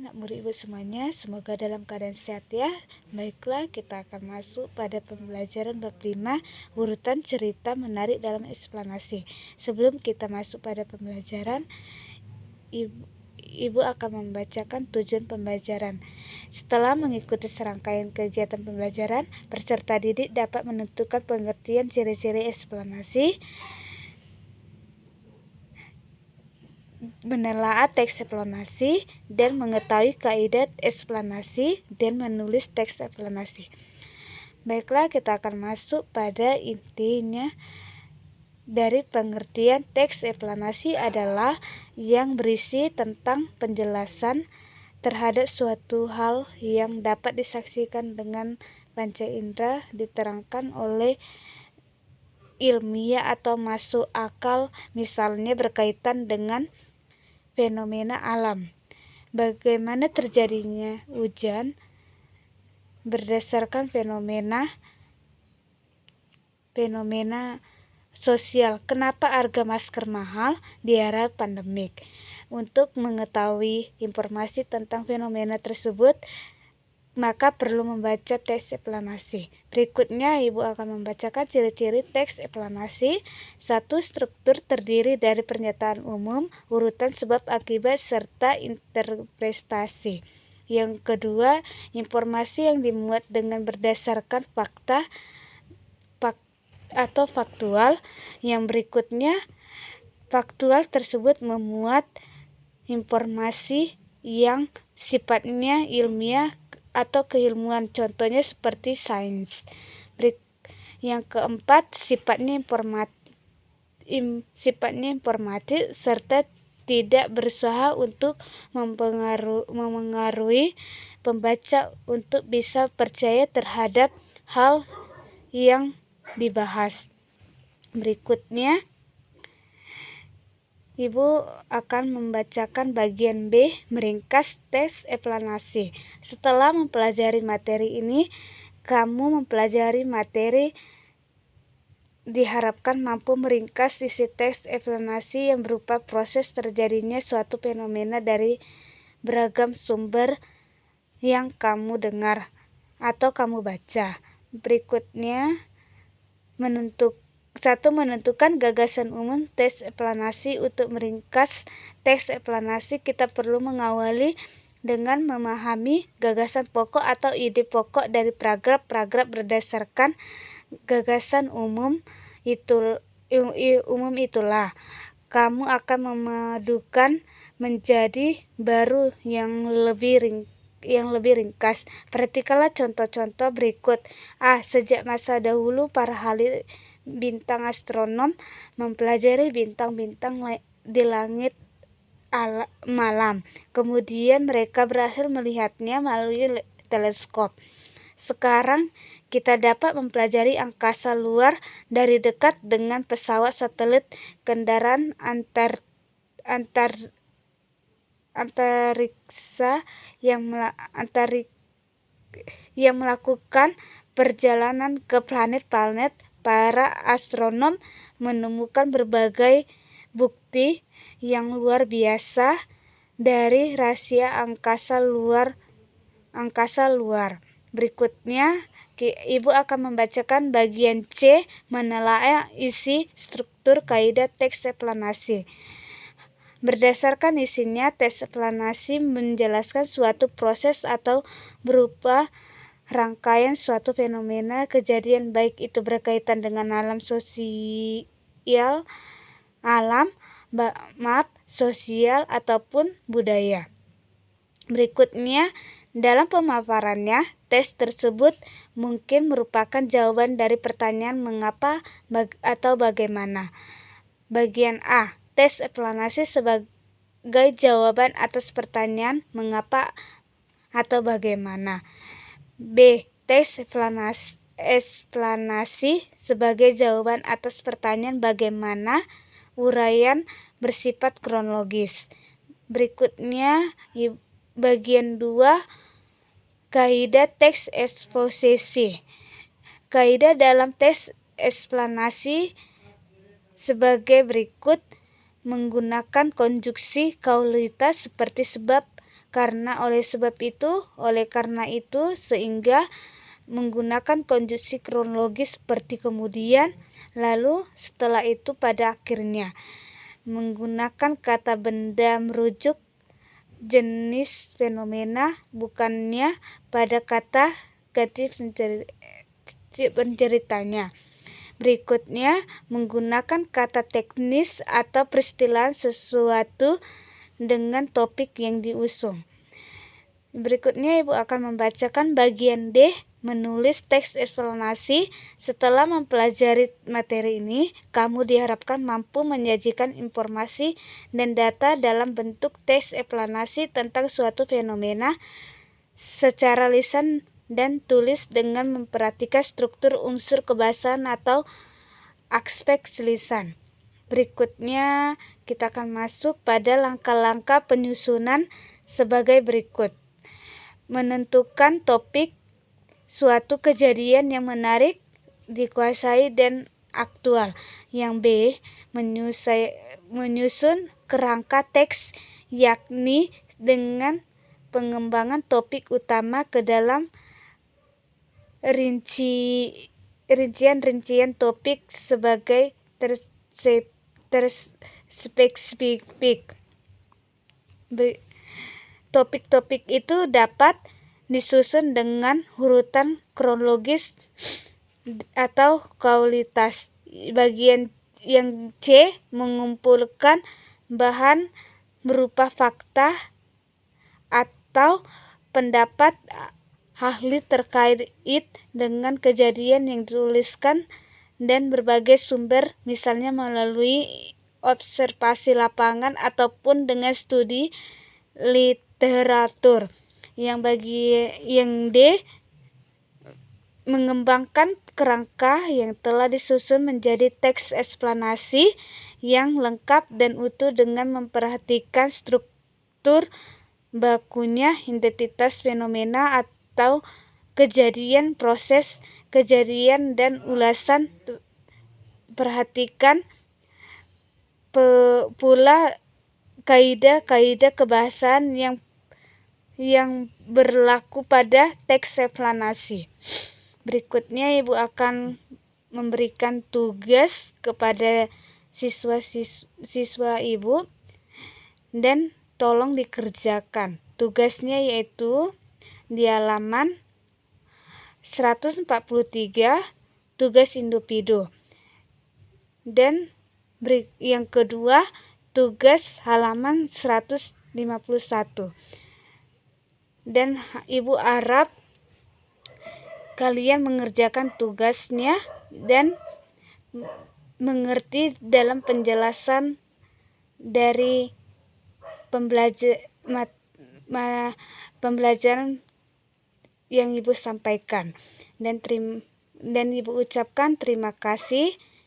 anak murid ibu semuanya, semoga dalam keadaan sehat ya. Baiklah, kita akan masuk pada pembelajaran bab 5, urutan cerita menarik dalam eksplanasi. Sebelum kita masuk pada pembelajaran, Ibu akan membacakan tujuan pembelajaran. Setelah mengikuti serangkaian kegiatan pembelajaran, peserta didik dapat menentukan pengertian ciri-ciri eksplanasi, menelaah teks eksplanasi, dan mengetahui kaidah eksplanasi, dan menulis teks eksplanasi. Baiklah, kita akan masuk pada intinya. Dari pengertian teks eksplanasi adalah yang berisi tentang penjelasan terhadap suatu hal yang dapat disaksikan dengan panca indera, diterangkan oleh ilmiah atau masuk akal, misalnya berkaitan dengan fenomena alam. Bagaimana terjadinya hujan berdasarkan fenomena sosial. Kenapa harga masker mahal di era pandemik? Untuk mengetahui informasi tentang fenomena tersebut, maka perlu membaca teks eksplanasi. Berikutnya, Ibu akan membacakan ciri-ciri teks eksplanasi. 1. Struktur terdiri dari pernyataan umum, urutan sebab akibat, serta interpretasi. Yang kedua, informasi yang dimuat dengan berdasarkan fakta atau faktual. Yang berikutnya, faktual tersebut memuat informasi yang sifatnya ilmiah atau keilmuan, contohnya seperti sains. Yang keempat, sifatnya informatif serta tidak berusaha untuk mempengaruhi pembaca untuk bisa percaya terhadap hal yang dibahas. Berikutnya, Ibu akan membacakan bagian B, meringkas teks eksplanasi. Setelah mempelajari materi ini, kamu mempelajari materi diharapkan mampu meringkas isi teks eksplanasi yang berupa proses terjadinya suatu fenomena dari beragam sumber yang kamu dengar atau kamu baca. Berikutnya, menentukan gagasan umum teks eksplanasi. Untuk meringkas teks eksplanasi, kita perlu mengawali dengan memahami gagasan pokok atau ide pokok dari paragraf berdasarkan gagasan umum itulah kamu akan memadukan menjadi baru yang lebih ringkas. Perhatikanlah contoh-contoh berikut. Sejak masa dahulu para ahli bintang astronom mempelajari bintang-bintang di langit malam. Kemudian mereka berhasil melihatnya melalui teleskop. Sekarang kita dapat mempelajari angkasa luar dari dekat dengan pesawat satelit, kendaraan antariksa yang melakukan perjalanan ke planet-planet. Para astronom menemukan berbagai bukti yang luar biasa dari rahasia angkasa luar. Berikutnya, Ibu akan membacakan bagian C, menelaah isi struktur kaidah teks eksplanasi. Berdasarkan isinya, teks eksplanasi menjelaskan suatu proses atau berupa rangkaian suatu fenomena kejadian, baik itu berkaitan dengan sosial ataupun budaya. Berikutnya, dalam pemaparannya, teks tersebut mungkin merupakan jawaban dari pertanyaan mengapa atau bagaimana. Bagian A, teks eksplanasi sebagai jawaban atas pertanyaan mengapa atau bagaimana. B, teks eksplanasi sebagai jawaban atas pertanyaan bagaimana, uraian bersifat kronologis. Berikutnya, bagian 2, kaidah teks eksposisi. Kaidah dalam teks eksplanasi sebagai berikut: menggunakan konjungsi kausalitas seperti sebab, Oleh karena itu, sehingga menggunakan konjungsi kronologis seperti kemudian, lalu, setelah itu, pada akhirnya. Menggunakan kata benda merujuk jenis fenomena, bukannya pada kata ganti penceritanya. Berikutnya, menggunakan kata teknis atau peristilahan sesuatu dengan topik yang diusung. Berikutnya Ibu akan membacakan bagian D, menulis teks eksplanasi. Setelah mempelajari materi ini, kamu diharapkan mampu menyajikan informasi dan data dalam bentuk teks eksplanasi tentang suatu fenomena secara lisan dan tulis dengan memperhatikan struktur unsur kebahasaan atau aspek lisan. Berikutnya kita akan masuk pada langkah-langkah penyusunan sebagai berikut. Menentukan topik suatu kejadian yang menarik, dikuasai dan aktual. Yang B, menyusun kerangka teks, yakni dengan pengembangan topik utama ke dalam rincian-rincian topik sebagai terspesifik. Topik-topik itu dapat disusun dengan urutan kronologis atau kualitas. Bagian yang C, mengumpulkan bahan berupa fakta atau pendapat ahli terkait dengan kejadian yang dituliskan dan berbagai sumber, misalnya melalui observasi lapangan ataupun dengan studi literatur. Yang D, mengembangkan kerangka yang telah disusun menjadi teks eksplanasi yang lengkap dan utuh dengan memperhatikan struktur bakunya, identitas fenomena atau kejadian, proses kejadian, dan ulasan. Perhatikan pula kaidah-kaidah kebahasaan yang berlaku pada teks eksplanasi. Berikutnya Ibu akan memberikan tugas kepada siswa Ibu dan tolong dikerjakan. Tugasnya yaitu di halaman 143, tugas individu. Dan yang kedua, tugas halaman 151. Dan Ibu harap kalian mengerjakan tugasnya dan mengerti dalam penjelasan dari pembelajaran yang Ibu sampaikan. Dan Ibu ucapkan terima kasih.